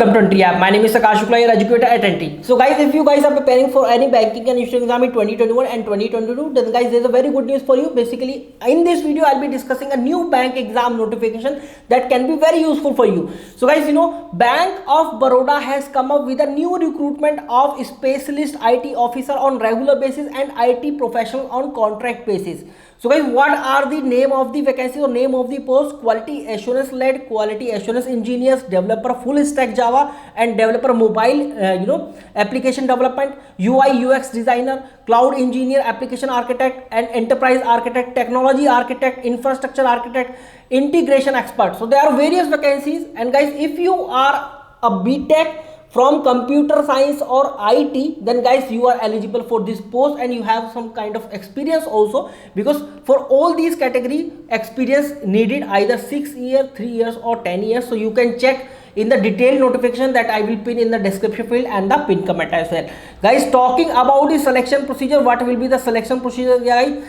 Welcome to Entry App. My name is Akash Shukla, your educator at Entry. So guys, if you guys are preparing for any banking and insurance exam in 2021 and 2022, then guys, there's a very good news for you. Basically, in this video, I'll be discussing a new bank exam notification that can be very useful for you. So guys, Bank of Baroda has come up with a new recruitment of specialist IT officer on regular basis and IT professional on contract basis. So guys, what are the name of the vacancies or name of the post? Quality assurance led, quality assurance engineers, developer full stack Java and developer mobile, application development, UI UX designer, cloud engineer, application architect and enterprise architect, technology architect, infrastructure architect, integration expert. So there are various vacancies, and guys, if you are a BTech from computer science or IT, then guys, you are eligible for this post and you have some kind of experience also, because for all these category experience needed either 6 years, 3 years or 10 years. So you can check in the detailed notification that I will pin in the description field and the pin comment as well. Guys, talking about the selection procedure, what will be the selection procedure, guys?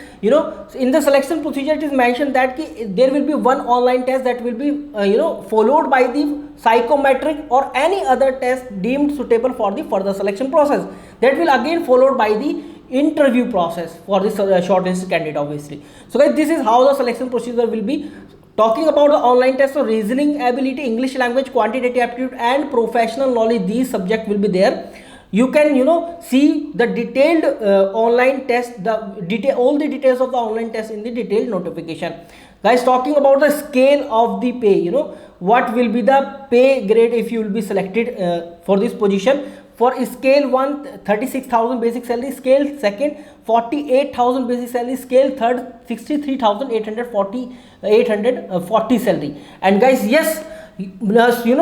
In the selection procedure, it is mentioned that there will be one online test that will be followed by the psychometric or any other test deemed suitable for the further selection process. That will again followed by the interview process for the shortlisted candidate, obviously. So guys, this is how the selection procedure will be. Talking about the online test, so reasoning ability, English language, quantitative aptitude and professional knowledge, these subjects will be there. You can see the detailed online test, all the details of the online test in the detailed notification. Guys, talking about the scale of the pay, what will be the pay grade if you will be selected for this position. For scale 1, 36,000 basic salary, scale 2nd 48,000 basic salary, scale 3rd 63,840 salary. And guys, yes,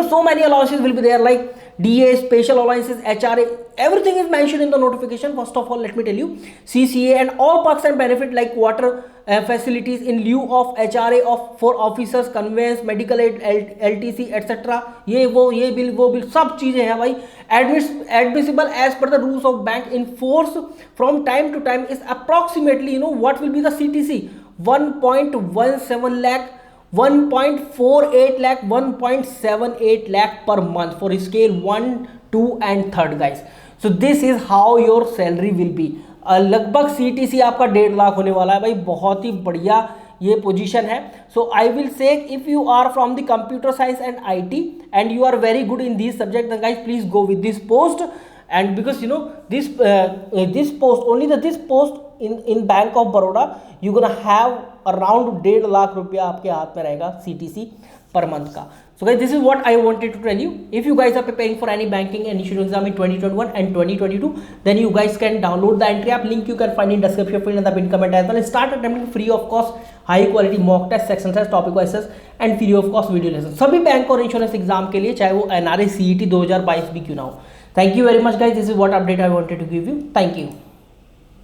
so many allowances will be there, like DA, special allowances, HRA, everything is mentioned in the notification. First of all, let me tell you, CCA and all perks and benefit like water facilities in lieu of HRA for officers, conveyance, medical aid, LTC, etc. ये bill वो bill सब चीजें हैं भाई. Admissible as per the rules of bank in force from time to time is approximately, what will be the CTC? 1.17 lakh, 1.48 lakh, 1.78 lakh per month for scale 1, 2 and 3rd, guys. So this is how your salary will be. लगभग CTC आपका 1.5 लाख होने वाला है भाई. बहुत ही बढ़िया ये position है. So I will say if you are from the computer science and IT and you are very good in these subjects, then guys, please go with this post. And because this post, only this post in Bank of Baroda, you're gonna have around 1.5 lakh रुपया आपके हाथ में रहेगा CTC per month का. So guys, this is what I wanted to tell you. If you guys are preparing for any banking and insurance exam in 2021 and 2022, then you guys can download the Entry app. Link you can find in description field and the pinned comment as well. And start attempting free of cost high quality mock test, section test, topic wise test and free of cost video lessons. सभी bank और insurance exam के लिए, चाहे वो NRA CET 2022 भी क्यों ना हो. Thank you very much guys. This is what update I wanted to give you. Thank you.